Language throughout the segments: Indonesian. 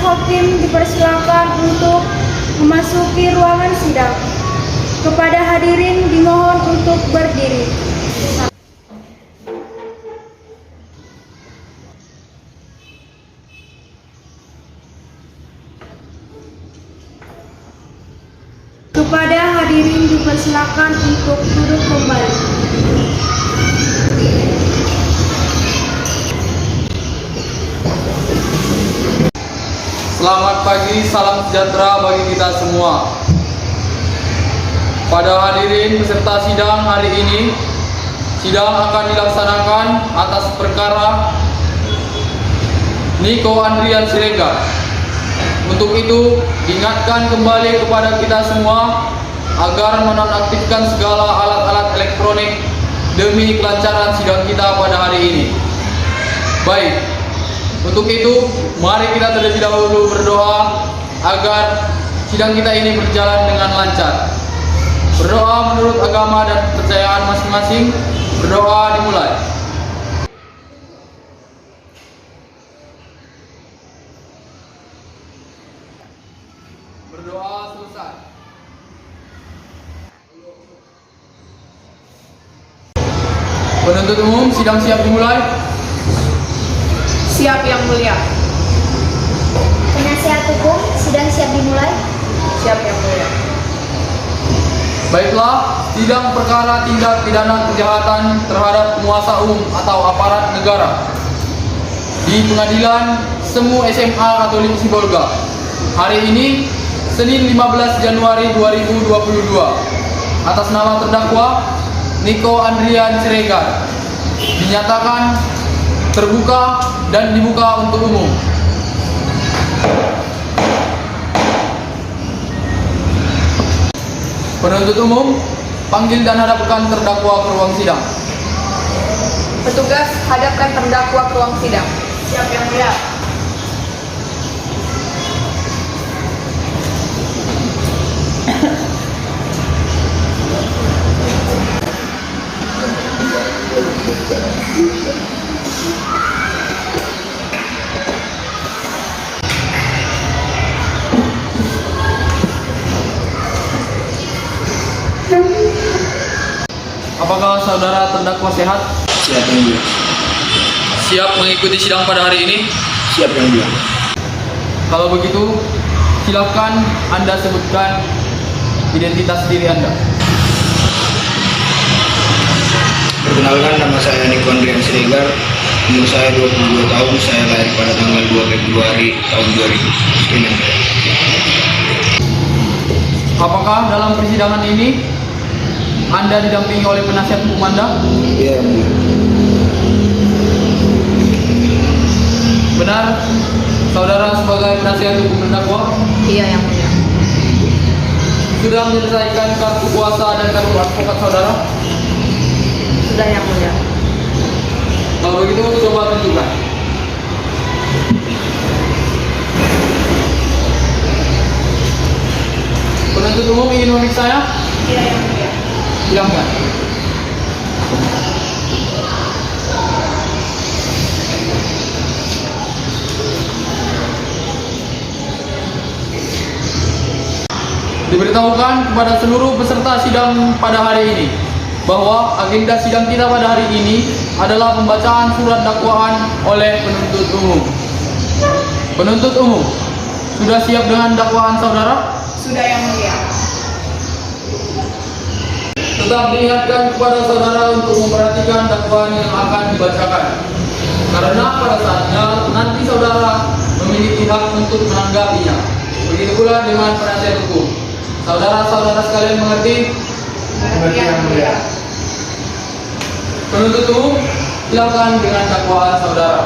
hakim dipersilakan untuk memasuki ruangan sidang. Kepada hadirin dimohon untuk berdiri. Kepada hadirin dipersilakan untuk duduk kembali. Selamat pagi, salam sejahtera bagi kita semua. Pada hadirin peserta sidang hari ini, sidang akan dilaksanakan atas perkara Niko Andrian Siregar. Untuk itu, diingatkan kembali kepada kita semua agar menonaktifkan segala alat-alat elektronik demi kelancaran sidang kita pada hari ini. Baik, untuk itu, mari kita terlebih dahulu berdoa agar sidang kita ini berjalan dengan lancar. Berdoa menurut agama dan kepercayaan masing-masing. Berdoa dimulai. Berdoa selesai. Penuntut umum, sidang siap dimulai. Siap Yang Mulia. Penasihat hukum, sidang siap dimulai. Siap Yang Mulia. Baiklah, sidang perkara tindak pidana kejahatan terhadap penguasa umum atau aparat negara di Pengadilan Semu SMA Katolik Sibolga. Hari ini, Senin 15 Januari 2022. Atas nama terdakwa Niko Andrian Siregar dinyatakan terbuka dan dibuka untuk umum. Penuntut umum, panggil dan hadapkan terdakwa ke ruang sidang. Petugas, hadapkan terdakwa ke ruang sidang. Siap Yang Mulia. Apakah saudara terdakwa sehat? Siap Yang Mulia. Siap mengikuti sidang pada hari ini? Siap Yang Mulia. Kalau begitu, silakan Anda sebutkan identitas diri Anda. Perkenalkan, nama saya Niko Andrian Siregar. Umur saya 22 tahun. Saya lahir pada tanggal 2 Februari tahun 2000. Sekian Yang Mulia. Apakah dalam persidangan ini Anda didampingi oleh penasihat hukum Anda? Iya Yang Mulia. Benar, saudara sebagai penasihat hukum terdakwa Iya Yang Mulia. sudah menyelesaikan kartu kuasa dan kartu advokat saudara? Sudah Yang Mulia. Kalau begitu, coba tunjukkan. Penuntut umum ingin memeriksa saya? Iya Yang Mulia. Silakan. Diberitahukan kepada seluruh peserta sidang pada hari ini bahwa agenda sidang kita pada hari ini adalah pembacaan surat dakwaan oleh penuntut umum. Penuntut umum, sudah siap dengan dakwaan saudara? Sudah Yang Mulia. Tetap diingatkan kepada saudara untuk memperhatikan dakwaan yang akan dibacakan. Karena pada saatnya nanti saudara memiliki hak untuk menanggapinya. Begitu pula dengan penasihat hukum. Saudara-saudara sekalian mengerti? Mengerti Yang Mulia. Penuntut umum, silakan dengan dakwaan saudara.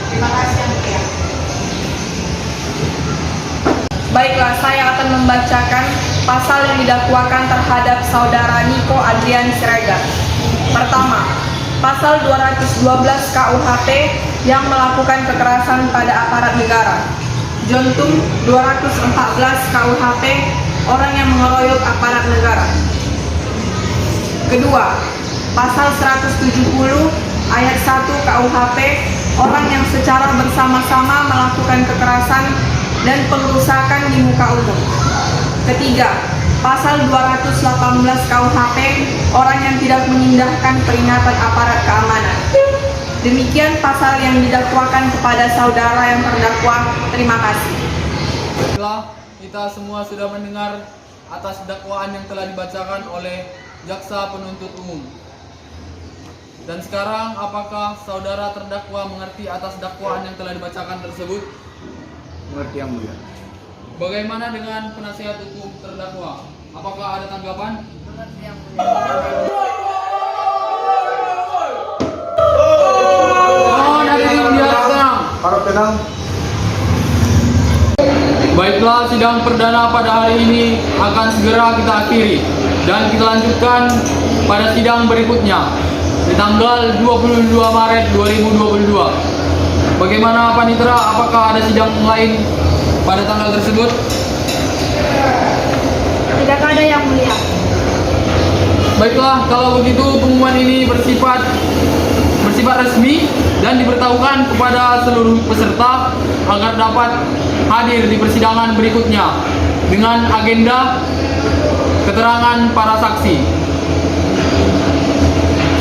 Terima kasih Yang Mulia. Baiklah, saya akan membacakan pasal yang didakwakan terhadap saudara Niko Andrian Siregar. Pertama, pasal 212 KUHP yang melakukan kekerasan pada aparat negara. Jontum 214 KUHP, orang yang mengeroyok aparat negara. Kedua, pasal 170 ayat 1 KUHP, orang yang secara bersama-sama melakukan kekerasan dan pengerusakan di muka umum. Ketiga, pasal 218 KUHP, orang yang tidak mengindahkan peringatan aparat keamanan. Demikian pasal yang didakwakan kepada saudara yang terdakwa. Terima kasih. Baiklah, kita semua sudah mendengar atas dakwaan yang telah dibacakan oleh jaksa penuntut umum. Dan sekarang, apakah saudara terdakwa mengerti atas dakwaan yang telah dibacakan tersebut? Mengerti yang mulia. Bagaimana dengan penasihat hukum terdakwa? Apakah ada tanggapan? Mohon hadirin biar tenang. Harap tenang. Baiklah, sidang perdana pada hari ini akan segera kita akhiri dan kita lanjutkan pada sidang berikutnya di tanggal 22 Maret 2022. Bagaimana Panitera, apakah ada sidang lain pada tanggal tersebut? Tidak ada yang mulia. Baiklah, kalau begitu pengumuman ini bersifat resmi dan diberitahukan kepada seluruh peserta agar dapat hadir di persidangan berikutnya dengan agenda keterangan para saksi.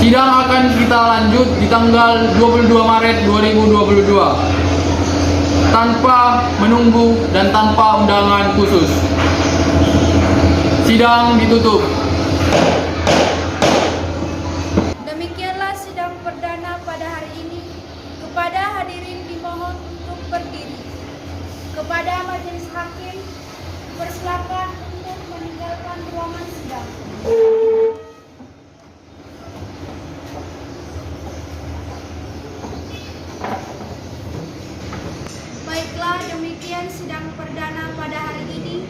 Sidang akan kita lanjut di tanggal 22 Maret 2022 tanpa menunggu dan tanpa undangan khusus. Sidang ditutup. Demikianlah sidang perdana pada hari ini. Kepada hadirin dimohon untuk berdiri. Kepada majelis hakim, dipersilakan untuk meninggalkan ruangan sidang. Baiklah, demikian sidang perdana pada hari ini.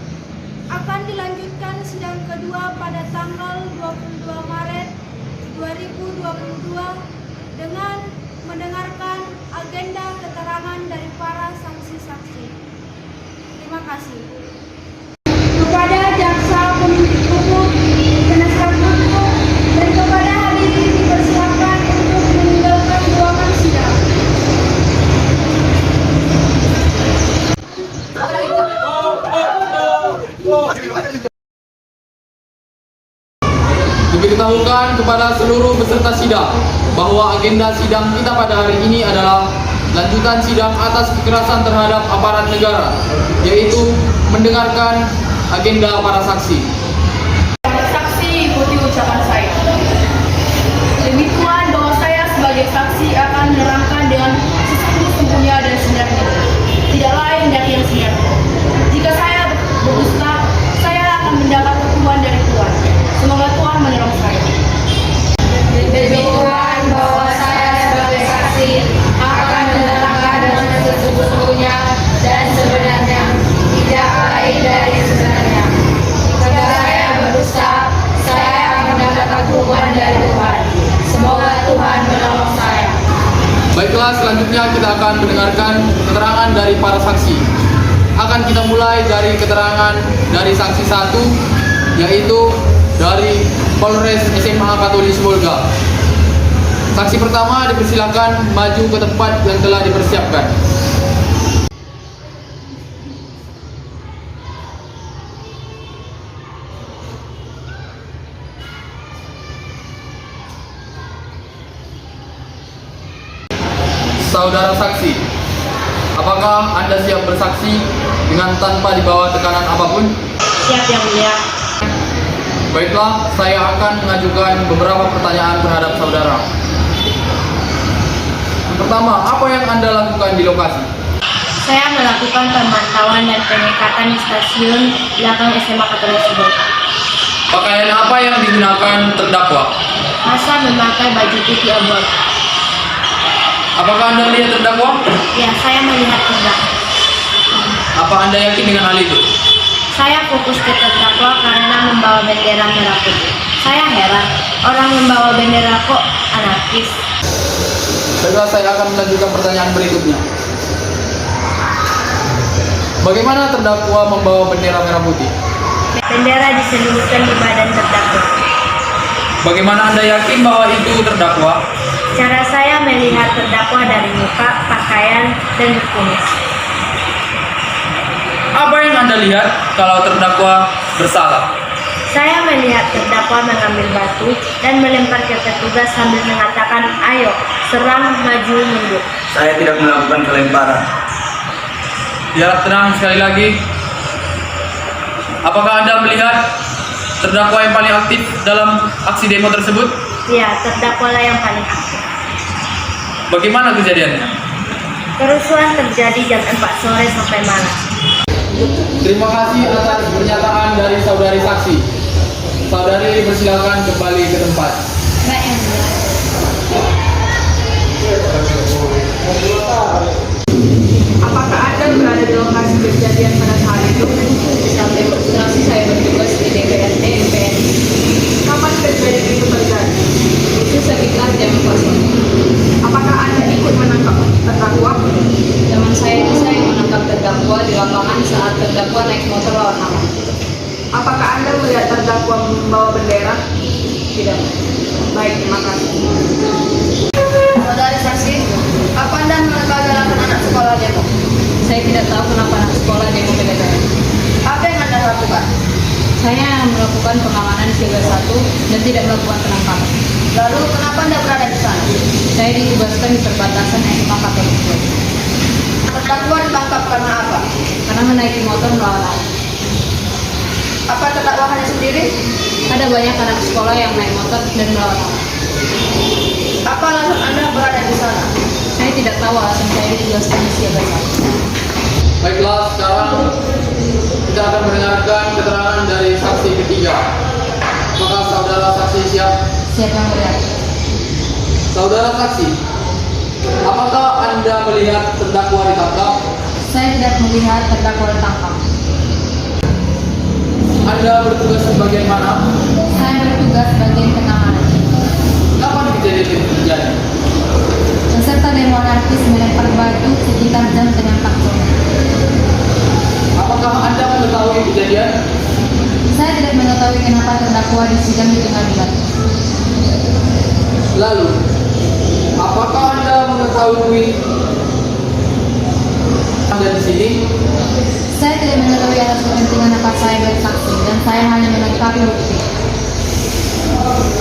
Akan dilanjutkan sidang kedua pada tanggal 22 Maret 2022 dengan mendengarkan agenda keterangan dari para saksi-saksi. Terima kasih. Kepada jaksa penuntut umum, penasihat hukum, dan kepada hadirin dipersilakan untuk meninggalkan ruangan sidang. Diberitahukan kepada seluruh peserta sidang bahwa agenda sidang kita pada hari ini adalah lanjutan sidang atas kekerasan terhadap aparat negara, yaitu mendengarkan agenda para saksi. Saksi ikuti ucapan saya. Demi Tuhan bahwa saya sebagai saksi akan menerangkan dengan sesungguh-sungguhnya dan sebenarnya, tidak lain dari yang sebenarnya. Jika saya berdusta, saya akan mendapat hukuman dari Tuhan. Semoga Tuhan menolong saya. Demi Tuhan bahwa saya sebagai saksi akan menerangkan dengan sesungguh-sungguhnya dan sebenarnya, tidak lain dari sebenarnya. Jika saya berdusta, saya akan mendapatkan hukuman dari Tuhan. Semoga Tuhan menolong saya. Baiklah, selanjutnya kita akan mendengarkan keterangan dari para saksi. Akan kita mulai dari keterangan dari saksi 1, yaitu dari Polres SMA Katolik Bolga. Saksi pertama dipersilakan maju ke tempat yang telah dipersiapkan. Saudara saksi, apakah Anda siap bersaksi dengan tanpa dibawa tekanan apapun? Siap yang mulia. Baiklah, saya akan mengajukan beberapa pertanyaan terhadap saudara. Pertama, apa yang Anda lakukan di lokasi? Saya melakukan pemantauan dan penyekatan di stasiun belakang SMA Katolik Bolga. Pakaian apa yang digunakan terdakwa? Masa memakai baju putih obor. Apakah Anda melihat terdakwa? Ya, saya melihat terdakwa. Apa Anda yakin dengan hal itu? Saya fokus ke terdakwa karena membawa bendera merah putih. Saya heran, orang membawa bendera kok anarkis. Baiklah, saya akan melanjutkan pertanyaan berikutnya. Bagaimana terdakwa membawa bendera merah putih? Bendera diselipkan di badan terdakwa. Bagaimana Anda yakin bahwa itu terdakwa? Cara saya melihat terdakwa dari muka, pakaian, dan berkumis. Apa yang Anda lihat kalau terdakwa bersalah? Saya melihat terdakwa mengambil batu dan melempar ke petugas sambil mengatakan, "Ayo, serang, maju, mundur." Saya tidak melakukan pelemparan. Biar tenang sekali lagi. Apakah Anda melihat terdakwa yang paling aktif dalam aksi demo tersebut? Ya, terdakwa lah yang paling aktif. Bagaimana kejadiannya? Kerusuhan terjadi jam 4 sore sampai malam. Terima kasih atas pernyataan dari saudari saksi. Saudari persilakan kembali ke tempat. Baik, Yang Mulia. Apakah Anda berada di lokasi kejadian pada saat itu? Saat demonstrasi saya bertugas di DPRD MPN. Kapan kejadian itu terjadi? Itu sekitar jam 4 sore. Apakah Anda ikut menangkap terdakwa? Teman saya itu saya menangkap terdakwa di lapangan saat terdakwa naik motor lawan arah. Apakah Anda melihat terdakwa membawa bendera? Tidak. Baik, terima kasih. Saudari saksi, apa Anda mengetahui alasan anak sekolah demo? Saya tidak tahu kenapa anak sekolah demo ke DPR. Apa yang Anda lakukan? Saya melakukan pengamanan siaga 1 dan tidak melakukan penangkapan. Lalu kenapa Anda berada di sana? Saya ditugaskan di perbatasan SMA Katolik. Terdakwa ditangkap karena apa? Karena menaiki motor melawan arah. Apa terdakwa hanya sendiri? Ada banyak anak sekolah yang naik motor dan melawan arah. Apa alasan Anda berada di sana? Saya tidak tahu alasan saya ditugaskan di siaga 1. Baiklah, sekarang kita akan mendengarkan keterangan dari saksi ketiga. Maka saudara saksi siap? Siap, Yang Mulia. Saudara saksi, apakah Anda melihat terdakwa ditangkap? Saya tidak melihat terdakwa ditangkap. Anda bertugas di bagian mana? Saya bertugas bagian pengamanan. Kapan kejadian itu terjadi? Peserta demo anarkis melempar batu sekitar jam 4 sore. Apakah Anda mengetahui kejadian? Saya tidak mengetahui kenapa terdakwa di sidang di pengadilan. Lalu, apakah Anda mengetahui Anda di sini? Saya tidak mengetahui atas kepentingan apa saya bersaksi dan saya hanya melengkapi bukti.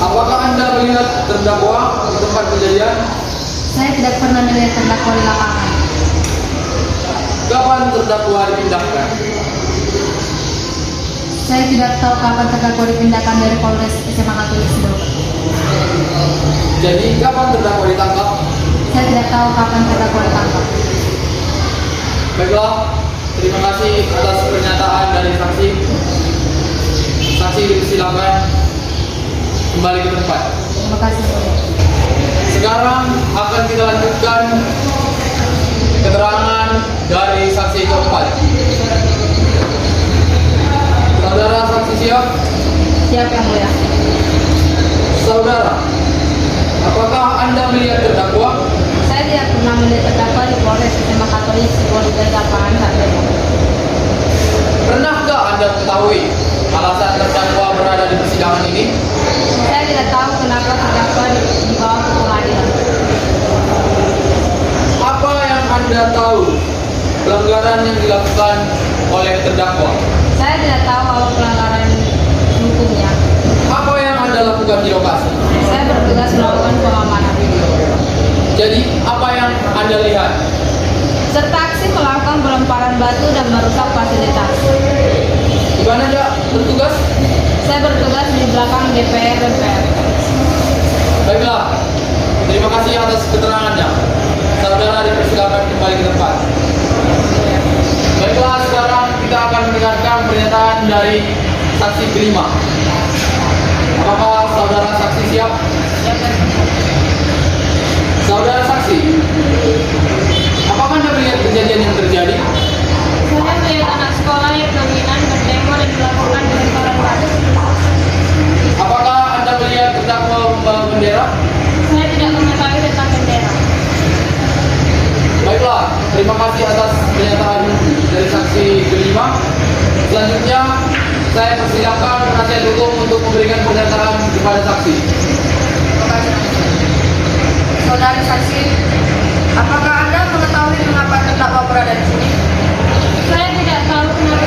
Apakah Anda melihat terdakwa di tempat kejadian? Saya tidak pernah melihat terdakwa di lapangan. Kapan terdakwa dipindahkan? Saya tidak tahu kapan terdakwa dipindahkan dari Polres SMA Katolik Sidoarjo. Jadi, kapan terdakwa ditangkap? Saya tidak tahu kapan terdakwa ditangkap. Baiklah, terima kasih atas pernyataan dari saksi. Saksi dipersilakan kembali ke tempat. Terima kasih. Sekarang akan kita lanjutkan keterangan dari saksi keempat. Saudara saksi siap? Siap, Yang Mulia. Saudara, apakah Anda melihat terdakwa? Saya tidak pernah melihat terdakwa di Polres SMA Katolik Sidoarjo di lapangan saat demo. Pernahkah Anda ketahui alasan terdakwa berada di persidangan ini? Saya tidak tahu kenapa terdakwa dibawa ke pengadilan. Apa yang Anda tahu pelanggaran yang dilakukan oleh terdakwa? Saya tidak tahu kalau pelanggaran hukumnya. Apa yang Anda lakukan di lokasi? Saya bertugas melakukan pengamanan. Jadi, apa yang Anda lihat? Serta aksi melakukan pelemparan batu dan merusak fasilitas. Di mana Anda bertugas? Saya bertugas di belakang DPR MPR. Baiklah, terima kasih atas keterangannya. Saudara dipersilakan kembali ke tempat. Baiklah, sekarang kita akan mendengarkan pernyataan dari saksi kelima. Apakah saudara saksi siap? Saudara saksi, apakah Anda melihat kejadian yang terjadi? Saya melihat anak sekolah yang dominan berdemo dan melakukan pelemparan batu. Apakah Anda melihat terdakwa membawa bendera? Saya tidak mengetahui tentang bendera. Baiklah, terima kasih atas pernyataan dari saksi kelima. Selanjutnya, saya persilakan penasihat hukum untuk memberikan pernyataan kepada saksi. Saudari saksi, apakah Anda mengetahui mengapa terdakwa berada di sini? Saya tidak tahu kenapa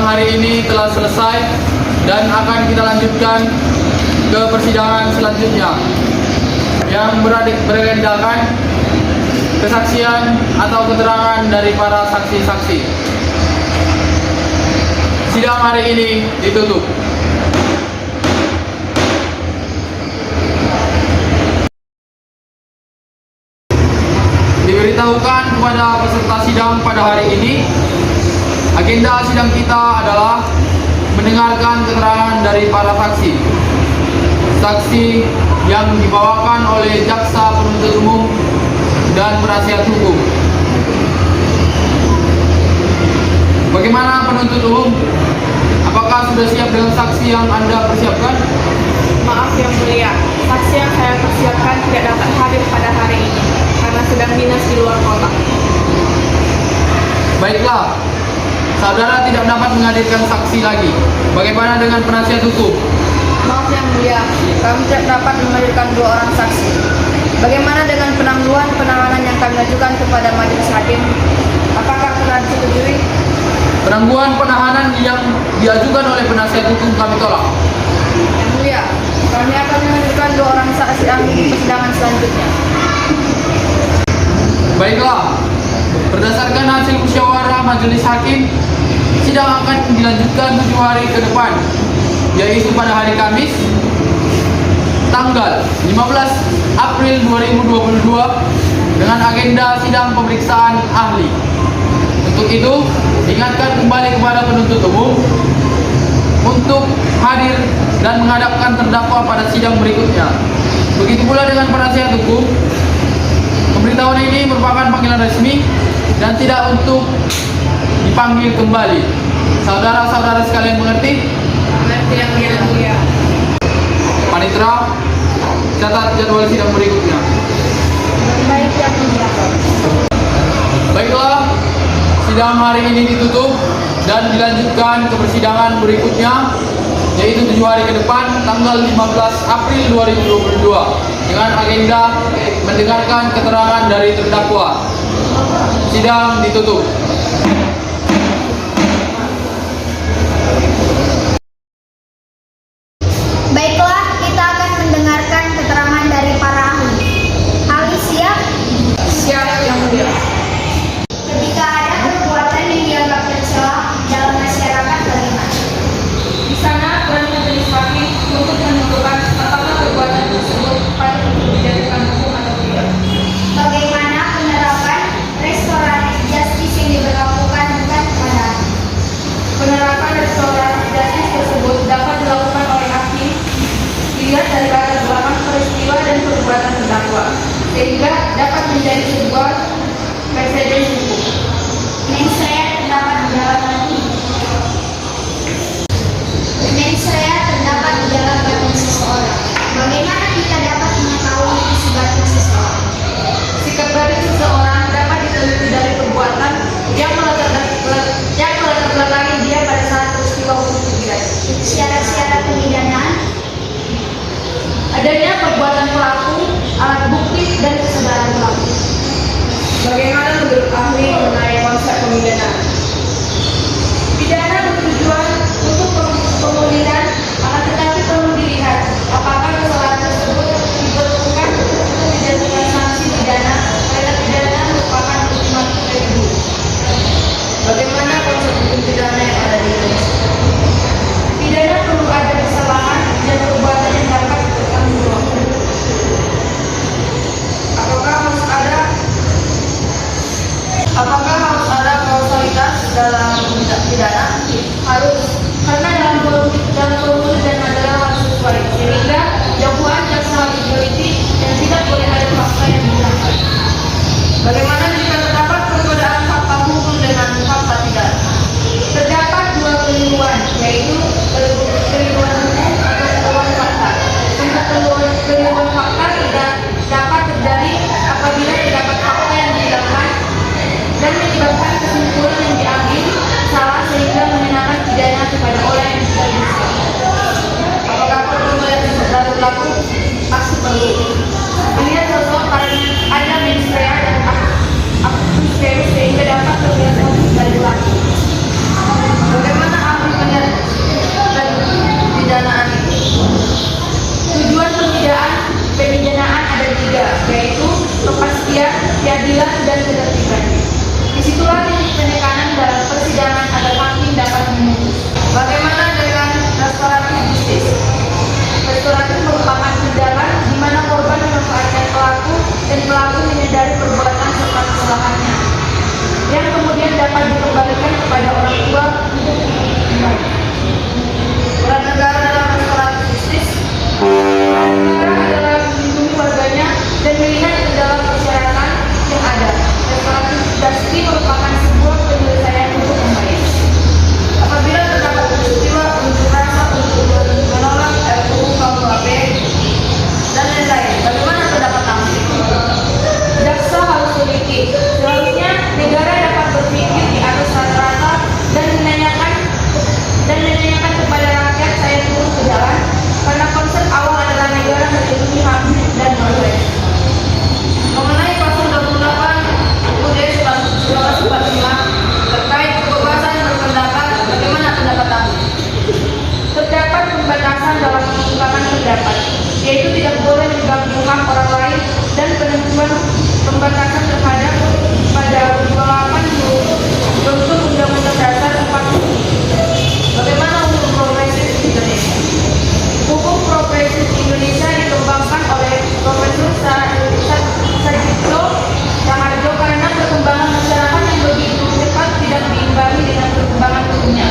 hari ini telah selesai dan akan kita lanjutkan ke persidangan selanjutnya yang beragendakan kesaksian atau keterangan dari para saksi-saksi. Sidang hari ini ditutup. Diberitahukan kepada peserta sidang pada hari ini, agenda sidang kita adalah mendengarkan keterangan dari para saksi. Saksi yang dibawakan oleh jaksa penuntut umum dan penasihat hukum. Bagaimana penuntut umum? Apakah sudah siap dengan saksi yang Anda persiapkan? Maaf yang mulia, saksi yang saya persiapkan tidak dapat hadir pada hari ini karena sedang dinas di luar kota. Baiklah, saudara tidak dapat menghadirkan saksi lagi. Bagaimana dengan penasihat hukum? Maaf yang mulia, kami tidak dapat menghadirkan 2 orang saksi. Bagaimana dengan penangguhan penahanan yang kami ajukan kepada majelis hakim? Apakah telah disetujui? Penangguhan penahanan yang diajukan oleh penasihat hukum kami tolak. Yang mulia, kami akan menghadirkan 2 orang saksi ahli di persidangan selanjutnya. Baiklah, berdasarkan hasil musyawarah majelis hakim, sidang akan dilanjutkan 7 hari ke depan, yaitu pada hari Kamis, tanggal 15 April 2022 dengan agenda sidang pemeriksaan ahli. Untuk itu, ingatkan kembali kepada penuntut umum untuk hadir dan menghadapkan terdakwa pada sidang berikutnya. Begitu pula dengan penasihat hukum. Pemberitahuan ini merupakan panggilan resmi dan tidak untuk dipanggil kembali. Saudara-saudara sekalian mengerti? Mengerti yang mulia. Panitera, catat jadwal sidang berikutnya. Baik yang mulia. Baiklah, sidang hari ini ditutup dan dilanjutkan ke persidangan berikutnya, yaitu 7 hari ke depan, tanggal 15 April 2022 dengan agenda mendengarkan keterangan dari terdakwa. Sidang ditutup. Baiklah, kita akan mendengarkan keterangan dari para ahli. Ahli siap? Siap yang mulia. Ketika ada perbuatan yang dianggap tercela dalam masyarakat bagaimana? Di sana peran majelis hakim untuk menentukan apakah perbuatan tersebut patut untuk dijatuhkan hukum atau tidak. Bagaimana penerapan restoratif justice yang diberlakukan bukan kepada anak? Penerapan restoratif justice tersebut dapat dilakukan oleh hakim dilihat dari latar belakang peristiwa dan perbuatan terdakwa, sehingga dapat menjadi sebuah presiden hukum. Mensreya terdapat di dalam batin. Mensreya terdapat di dalam batin seseorang. Bagaimana kita dapat mengetahui isi batin seseorang? Sikap batin seseorang dapat diteliti dari perbuatan yang melatar belakangi dia pada saat peristiwa hukum pidana. Syarat-syarat pemidanaan. Adanya perbuatan pelaku, alat bukti, dan kesadaran pelaku. Bagaimana menurut ahli mengenai konsep pemidanaan? Pidana bertujuan untuk pemulihan, akan tetapi perlu dilihat apakah kesalahan tersebut diperlukan untuk dijatuhkan sanksi pidana karena pidana merupakan ultimatum dari hukum. Bagaimana konsep hukum pidana yang ada di Indonesia? Pidana perlu ada kesalahan dan perbuatan yang dapat dipertanggungjawabkan. Apakah harus ada kausalitas dalam tindak pidana? Harus, karena dalam formulir dan adalah harus sesuai, sehingga dakwaan jaksa harus teliti dan tidak boleh ada fakta yang dihilangkan. Bagaimana jika terdapat perbedaan fakta hukum dengan fakta pidana? Terdapat 2 keliruan, yaitu keliruan hukum atau keliruan fakta. Untuk keliruan fakta tidak dapat terjadi apabila terdapat fakta yang dihilangkan dan menyebabkan kesimpulan yang diambil salah sehingga mengenakan pidana kepada orang yang tidak bersalah. Apakah perlu melihat saudara pelaku? Pasti perlu. Melihat sosok karena ada mens rea dan Terima kasih Pak Tengah. Terkait kebebasan berpendapat, bagaimana pendapat Anda? Terdapat pembatasan dalam mengungkapkan pendapat, yaitu tidak boleh mengganggu hak orang lain dan penentuan pembatasan terhadap pada 28 untuk Undang-Undang Dasar 45. Bagaimana hukum progresif di Indonesia? Hukum progresif Indonesia dikembangkan oleh Profesor Sajito Raharjo karena perkembangan masyarakat yang begitu cepat tidak diimbangi dengan perkembangan hukumnya,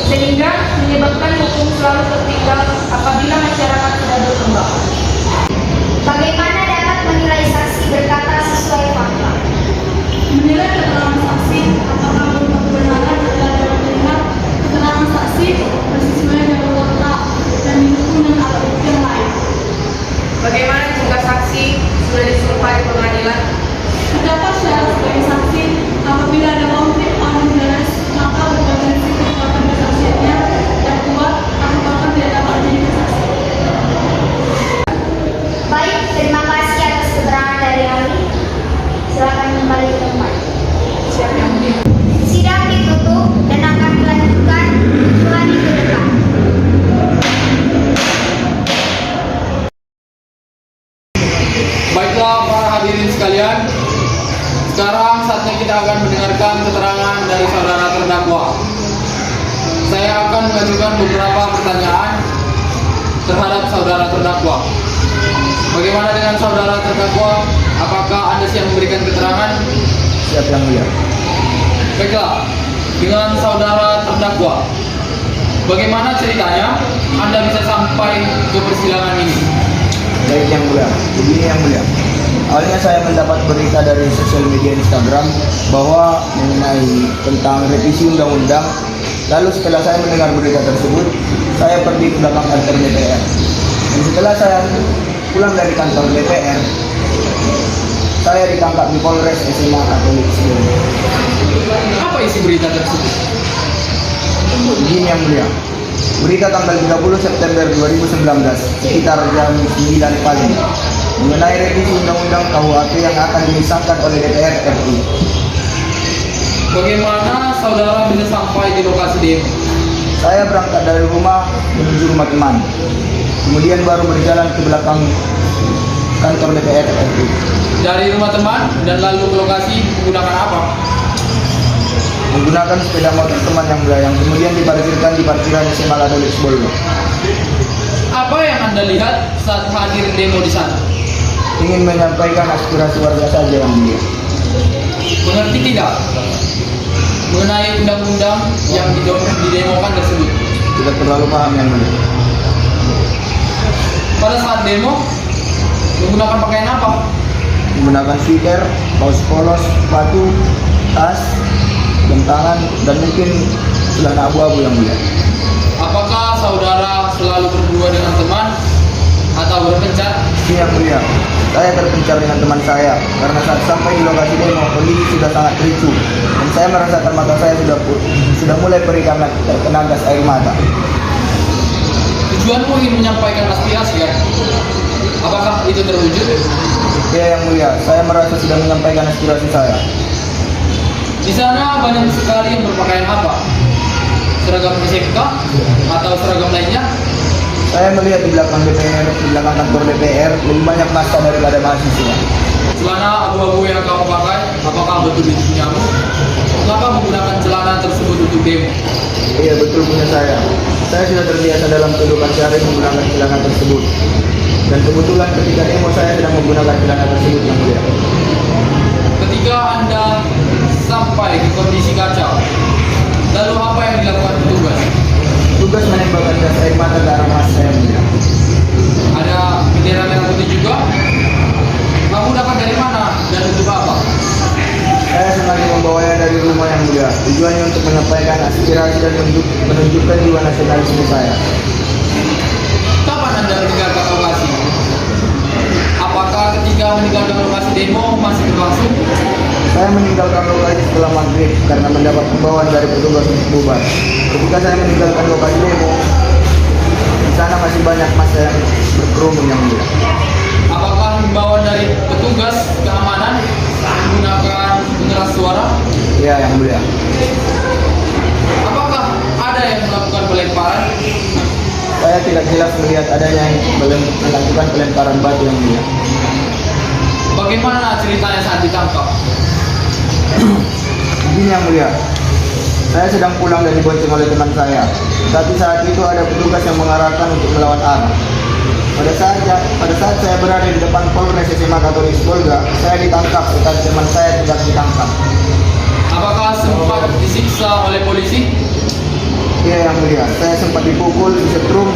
sehingga menyebabkan hukum selalu tertinggal apabila masyarakat sudah berkembang. Bagaimana dapat menilai saksi berkata sesuai fakta? Menilai keterangan saksi apakah berkebenaran dalam melihat keterangan saksi bersesuaian dengan fakta dan didukung dengan alat bukti yang lain. Bagaimana jika saksi sudah disumpah di pengadilan? Terdapat syarat sebagai saksi apabila ada konflik of interest maka berpotensi kekuatan kesaksiannya yang kuat atau bahkan tidak dapat menjadi saksi. Baik, terima kasih atas keterangan dari ahli. Silakan kembali ke tempat. Siapa yang mulia? Sidang ditutup dan akan dilanjutkan 2 hari ke depan. Baiklah para hadirin sekalian, sekarang saatnya kita akan mendengarkan keterangan dari saudara terdakwa. Saya akan mengajukan beberapa pertanyaan terhadap saudara terdakwa. Bagaimana dengan saudara terdakwa? Apakah Anda siap memberikan keterangan? Siap yang mulia. Baiklah, dengan saudara terdakwa, bagaimana ceritanya Anda bisa sampai ke persidangan ini? Baik yang mulia, begini yang mulia. Awalnya saya mendapat berita dari sosial media Instagram bahwa mengenai tentang revisi undang-undang. Lalu setelah saya mendengar berita tersebut, saya pergi ke belakang kantor DPR. Dan setelah saya pulang dari kantor DPR, saya ditangkap di Polres SMA Katolik Sidoarjo. Apa isi berita tersebut? Begini yang mulia. Berita tanggal 30 September 2019 sekitar jam 9 pagi mengenai revisi undang-undang KUHP yang akan disahkan oleh DPR RI. Bagaimana saudara bisa sampai di lokasi demo? Saya berangkat dari rumah menuju rumah teman. Kemudian baru berjalan ke belakang kantor DPR RI. Dari rumah teman dan lalu ke lokasi menggunakan apa? Menggunakan sepeda motor teman yang mulia yang kemudian diparkirkan di parkiran SMA Katolik Sidoarjo. Apa yang Anda lihat saat hadir demo di sana? Ingin menyampaikan aspirasi warga saja yang mulia. Mengerti tidak mengenai undang-undang yang didemokan tersebut? Tidak terlalu paham yang mulia. Pada saat demo, menggunakan pakaian apa? Menggunakan sweater, kaos polos, sepatu, tas, jam tangan, dan mungkin celana abu-abu yang mulia. Apakah saudara selalu berdua dengan teman atau berpencar? Yang mulia, saya terpencar dengan teman saya karena saat sampai di lokasi demo kondisi sudah sangat ricuh dan saya merasakan mata saya sudah mulai perih karena terkena gas air mata. Tujuanmu ingin menyampaikan aspirasi kan? Apakah itu terwujud? Ya yang mulia, saya merasa sudah menyampaikan aspirasi saya. Di sana banyak sekali yang berpakaian apa? Seragam SMK atau seragam lainnya? Saya melihat di belakang DPR, di belakang kantor DPR lebih banyak massa daripada mahasiswa. Celana abu-abu yang kamu pakai, apakah betul itu punyamu? Mengapa menggunakan celana tersebut untuk demo? Iya betul punya saya. Saya sudah terbiasa dalam kehidupan sehari menggunakan celana tersebut. Dan kebetulan ketika demo saya sedang menggunakan celana tersebut yang mulia. Ketika Anda sampai ke kondisi kacau, lalu apa yang dilakukan petugas? Tugas menembakkan gas air mata ke arah massa yang mulia. Ada bendera merah putih juga? Kamu dapat dari mana dan untuk apa? Saya sengaja membawanya dari rumah yang mulia. Tujuannya untuk menyampaikan aspirasi dan menunjukkan jiwa nasionalisme saya. Kapan Anda meninggalkan lokasi? Apakah ketika meninggalkan lokasi demo masih berlangsung? Saya meninggalkan lokasi setelah maghrib karena mendapat himbauan dari petugas untuk bubar. Ketika saya meninggalkan lokasi demo, di sana masih banyak massa yang berkerumun yang mulia. Apakah himbauan dari petugas keamanan menggunakan pengeras suara? Iya, yang mulia. Apakah ada yang melakukan pelemparan? Saya tidak jelas melihat adanya yang melakukan pelemparan batu, yang mulia. Bagaimana ceritanya saat ditangkap? Begini, yang mulia. Saya sedang pulang dan dibonceng oleh teman saya. Tapi saat itu ada petugas yang mengarahkan untuk melawan arah. Pada saat saya berada di depan Polres SMA Katolik Bolga, saya ditangkap tetapi teman saya tidak ditangkap. Apakah sempat disiksa oleh polisi? Iya, yang mulia. Saya sempat dipukul, disetrum,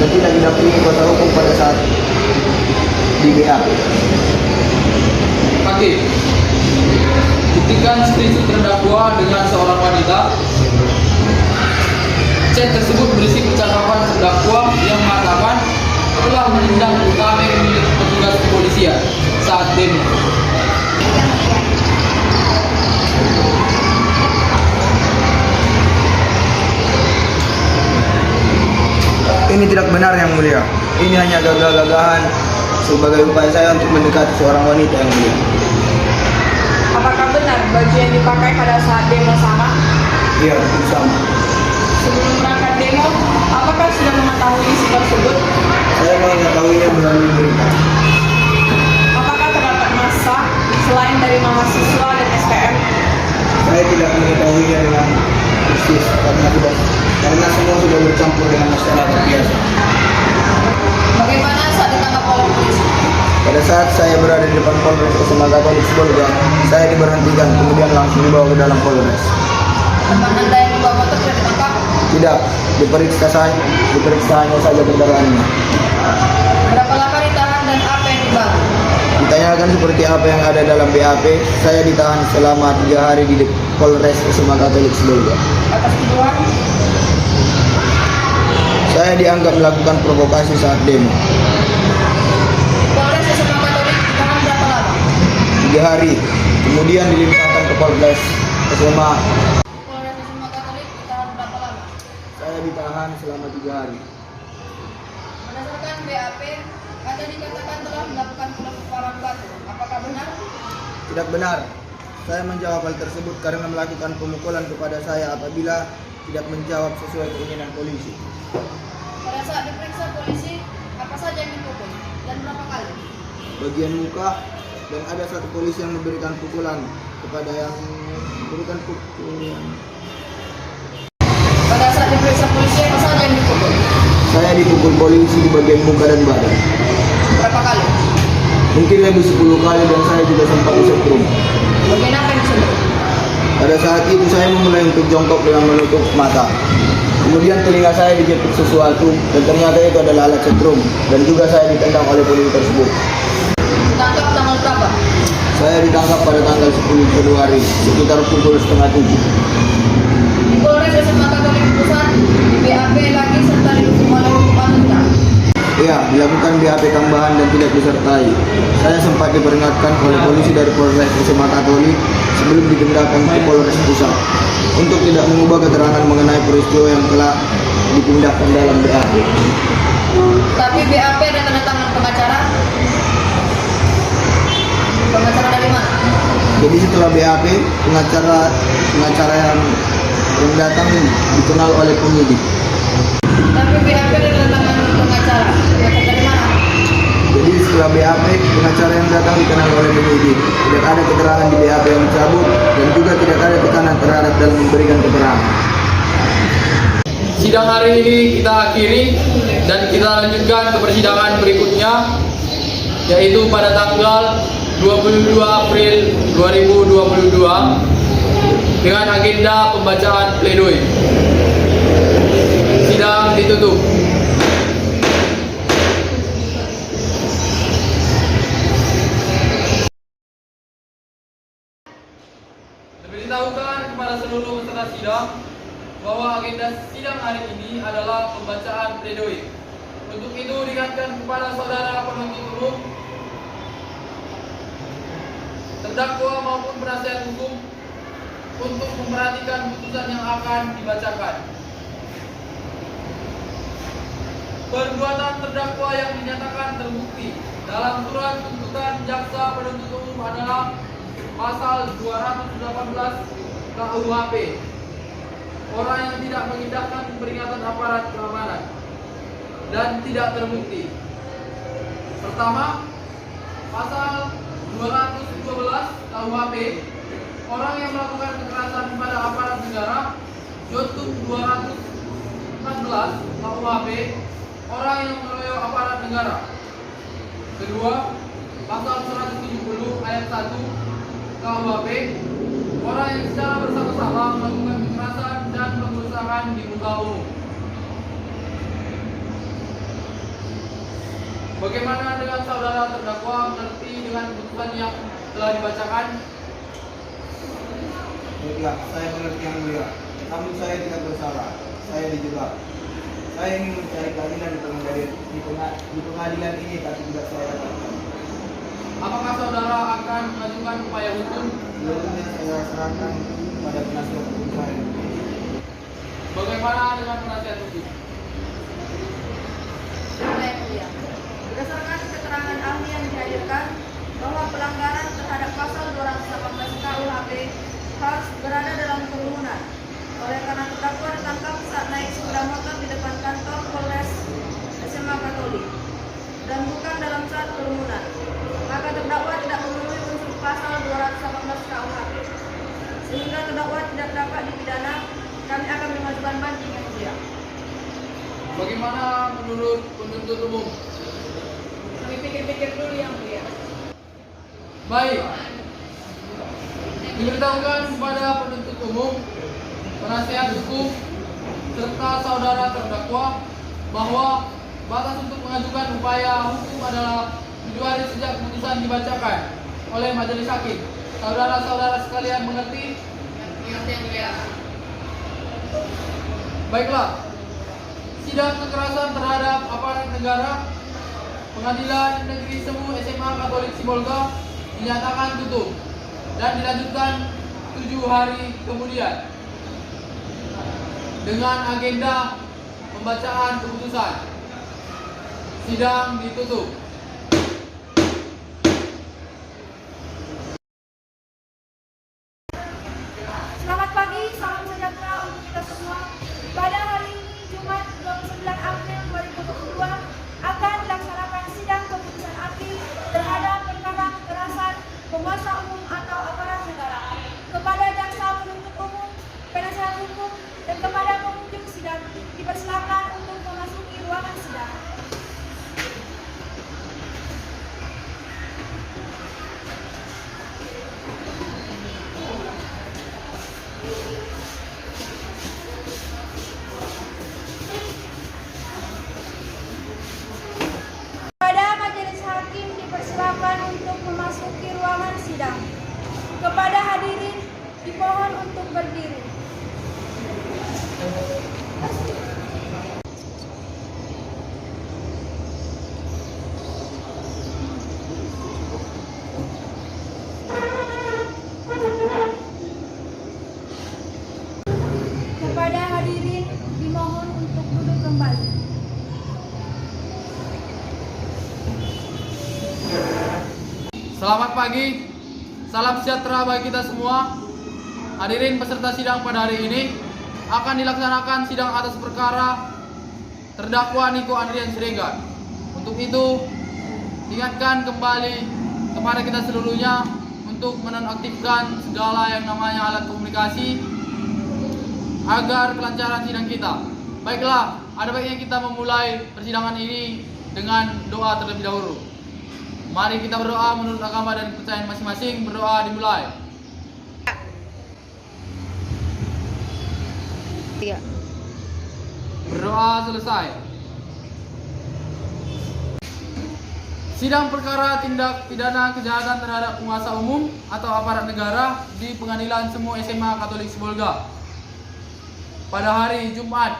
dan tidak didampingi kuasa hukum pada saat di BA. Hakim, buktikan screenshot terdakwa dengan seorang wanita. Chat tersebut berisi percakapan terdakwa yang mengatakan telah menendang utama milik petugas kepolisian saat demo. Ini tidak benar, yang mulia. Ini hanya gagah-gagahan sebagai upaya saya untuk mendekati seorang wanita, yang mulia. Apakah benar baju yang dipakai pada saat demo sama? Iya, itu sama. Sebelum berangkat demo, apakah sudah mengetahui isu tersebut? Saya mengetahuinya melalui berita. Apakah terdapat massa selain dari mahasiswa dan SPM? Saya tidak mengetahuinya dengan persis karena semua sudah bercampur dengan masyarakat biasa. Bagaimana saat ditangkap oleh polisi? Pada saat saya berada di depan Polres SMA Katolik Bolga, saya diberhentikan kemudian langsung dibawa ke dalam Polres. Teman Anda yang membawa motor sudah ditangkap? Tidak, diperiksa hanya saja kendaraannya. Berapa lama ditahan dan apa yang dibawa? Ditanyakan seperti apa yang ada dalam BAP, saya ditahan selama 3 hari di Polres SMA Katolik Bolga. Atas tuduhan? Saya dianggap melakukan provokasi saat demo. Polres SMA Katolik ditahan berapa lama? 3 hari, kemudian dilimpahkan ke Polres SMA. Polres SMA Katolik ditahan berapa lama? Saya ditahan selama 3 hari. Berdasarkan BAP, Anda dikatakan telah melakukan pelemparan batu. Apakah benar? Tidak benar. Saya menjawab hal tersebut karena melakukan pemukulan kepada saya apabila tidak menjawab sesuai keinginan polisi. Pada saat diperiksa polisi, apa saja yang dipukul dan berapa kali? Bagian muka, dan ada satu polisi yang memberikan pukulan kepada yang memberikan pukulan. Pada saat diperiksa polisi, apa saja yang dipukul? Saya dipukul polisi di bagian muka dan badan. Berapa kali? Mungkin lebih 10 kali dan saya juga sempat disetrum. Bagian apa yang disentuh? Pada saat itu saya memulai untuk jongkok dengan menutup mata. Kemudian telinga saya dijepit sesuatu dan ternyata itu adalah alat setrum dan juga saya ditendang oleh polisi tersebut. Ditangkap tanggal berapa? Saya ditangkap pada tanggal 10 Februari sekitar pukul 6:30. Di Polres SMA Katolik Pusat, di BAP lagi serta didukung oleh hukuman rendah. Iya, dilakukan BAP tambahan dan tidak disertai. Saya sempat diperingatkan oleh polisi dari Polres SMA Katolik sebelum dipindahkan ke Polres Pusat untuk tidak mengubah keterangan mengenai peristiwa yang telah dipindahkan dalam BAP. Tapi BAP ada tanda tangan pengacara. Pengacara dari mana? Jadi setelah BAP, pengacara yang datang dikenal oleh penyidik. Tapi BAP ada tanda tangan pengacara. Pengacara dari mana? Jadi setelah BAP, pengacara yang datang dikenal oleh penyidik. Tidak ada keterangan di BAP yang dicabut dan juga tidak ada tekanan terhadap dalam memberikan keterangan. Sidang hari ini kita akhiri dan kita lanjutkan ke persidangan berikutnya, yaitu pada tanggal 22 April 2022 dengan agenda pembacaan pledoi. Sidang ditutup. Diberitahukan kepada seluruh peserta sidang bahwa agenda sidang hari ini adalah pembacaan pledoi. Untuk itu diingatkan kepada saudara penuntut umum, terdakwa maupun penasihat hukum untuk memperhatikan putusan yang akan dibacakan. Perbuatan terdakwa yang dinyatakan terbukti dalam surat tuntutan jaksa penuntut umum adalah pasal 218 KUHP. Orang yang tidak mengindahkan peringatan aparat keamanan dan tidak terbukti. Pertama, pasal 212 KUHP. Orang yang melakukan kekerasan pada aparat negara. Junto 214 KUHP. Orang yang mengeroyok aparat negara. Kedua, pasal 170 ayat 1 KUHP. Orang yang secara bersama-sama melakukan kekerasan dan pengerusakan di muka umum. Bagaimana dengan saudara terdakwa mengerti dengan keputusan yang telah dibacakan? Baiklah, saya mengerti yang mulia. Namun saya tidak bersalah. Saya dijebak. Saya ingin mencari keadilan di pengadilan ini, tapi tidak saya dapatkan. Apakah saudara akan mengajukan upaya hukum? Seluruhnya saya serahkan pada penasihat hukum saya. Bagaimana dengan penasihat hukum? Yang mulia. Berdasarkan keterangan ahli yang dihadirkan bahwa pelanggaran terhadap pasal 218 KUHP harus berada dalam kerumunan. Oleh karena terdakwa ditangkap saat naik sepeda motor di depan kantor Polres SMA Katolik dan bukan dalam saat kerumunan, maka terdakwa tidak memenuhi unsur pasal 218 KUHP sehingga terdakwa tidak dapat dipidana. Kami akan mengajukan banding yang mulia. Bagaimana menurut penuntut umum? Kami pikir-pikir dulu yang mulia. Baik. Diberitahukan kepada penuntut umum, penasihat hukum, serta saudara terdakwa bahwa batas untuk mengajukan upaya hukum adalah 7 hari sejak keputusan dibacakan oleh majelis hakim. Saudara-saudara sekalian mengerti? Mengerti yang mulia. Baiklah. Sidang kekerasan terhadap aparat negara Pengadilan Negeri Semu SMA Katolik Sibolga dinyatakan tutup dan dilanjutkan 7 hari kemudian dengan agenda pembacaan keputusan. Sidang ditutup. Selamat pagi, salam sejahtera untuk kita semua. Pada hari ini, Jumat 29 April 2022, akan dilaksanakan sidang keputusan akhir terhadap perkara kekerasan penguasa umum atau aparat negara. Kepada jaksa penuntut umum, penasihat hukum, dan kepada pengunjung sidang, dipersilakan untuk memasuki ruangan sidang. Kepada majelis hakim dipersilakan untuk memasuki ruangan sidang. Kepada hadirin dimohon untuk berdiri. Kepada hadirin dimohon untuk duduk kembali. Selamat pagi, salam sejahtera bagi kita semua. Hadirin peserta sidang pada hari ini akan dilaksanakan sidang atas perkara terdakwa Niko Andrian Siregar. Untuk itu, ingatkan kembali kepada kita seluruhnya untuk menonaktifkan segala yang namanya alat komunikasi agar kelancaran sidang kita. Baiklah, ada baiknya kita memulai persidangan ini dengan doa terlebih dahulu. Mari kita berdoa menurut agama dan kepercayaan masing-masing. Berdoa dimulai. Berdoa selesai. Sidang perkara tindak pidana kejahatan terhadap penguasa umum atau aparat negara di Pengadilan Semu SMA Katolik Sibolga pada hari Jumat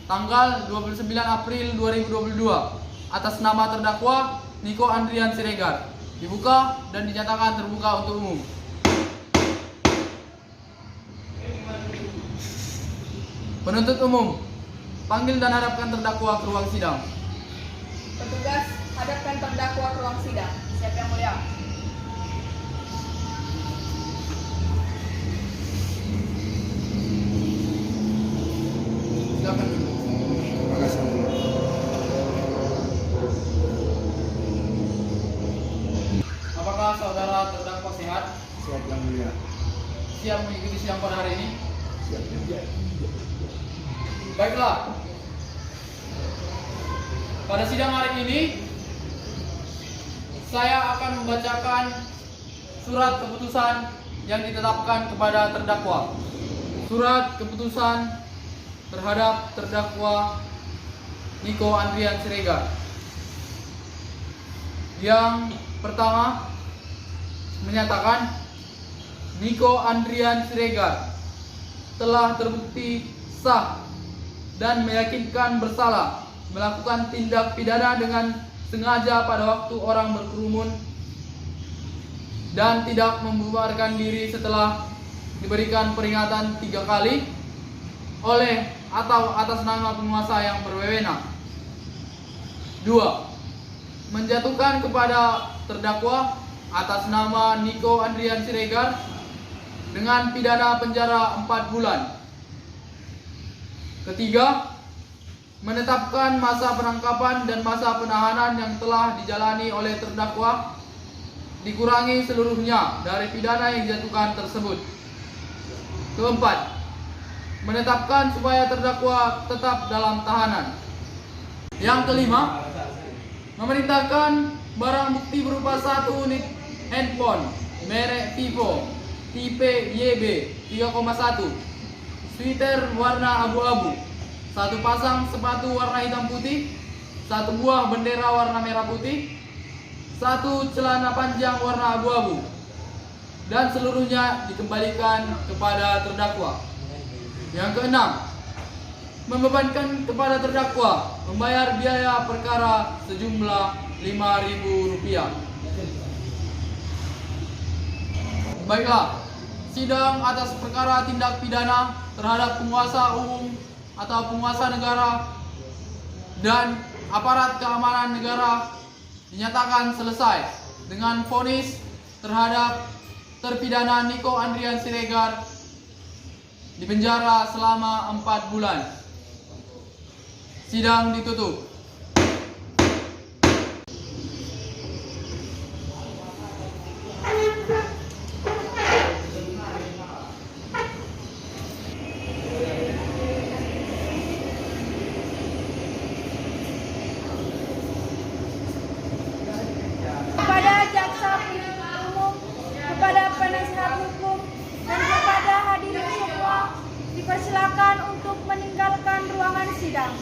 tanggal 29 April 2022 atas nama terdakwa Niko Andrian Siregar dibuka dan dinyatakan terbuka untuk umum. Penuntut umum, panggil dan hadapkan terdakwa ke ruang sidang. Petugas, hadapkan terdakwa ke ruang sidang. Siap yang mulia. mengikuti sidang pada hari ini? Baiklah. Pada sidang hari ini saya akan membacakan surat keputusan yang ditetapkan kepada terdakwa. Surat keputusan terhadap terdakwa Niko Andrian Siregar. Yang pertama menyatakan Niko Andrian Siregar telah terbukti sah dan meyakinkan bersalah melakukan tindak pidana dengan sengaja pada waktu orang berkerumun dan tidak membubarkan diri setelah diberikan peringatan 3 kali oleh atau atas nama penguasa yang berwenang. 2. Menjatuhkan kepada terdakwa atas nama Niko Andrian Siregar dengan pidana penjara 4 bulan. Ketiga, menetapkan masa penangkapan dan masa penahanan yang telah dijalani oleh terdakwa dikurangi seluruhnya dari pidana yang dijatuhkan tersebut. Keempat, menetapkan supaya terdakwa tetap dalam tahanan. Yang kelima, memerintahkan barang bukti berupa 1 unit handphone merek Vivo tipe YB 3,1, sweater warna abu-abu, 1 pasang sepatu warna hitam putih, 1 buah bendera warna merah putih, 1 celana panjang warna abu-abu, dan seluruhnya dikembalikan kepada terdakwa. Yang keenam, membebankan kepada terdakwa membayar biaya perkara sejumlah Rp5.000. Baiklah, sidang atas perkara tindak pidana terhadap penguasa umum atau penguasa negara dan aparat keamanan negara dinyatakan selesai dengan vonis terhadap terpidana Niko Andrian Siregar di penjara selama 4 bulan. Sidang ditutup. Kepada jaksa penuntut umum, kepada penasihat hukum, dan kepada hadirin semua, dipersilakan untuk meninggalkan ruangan sidang.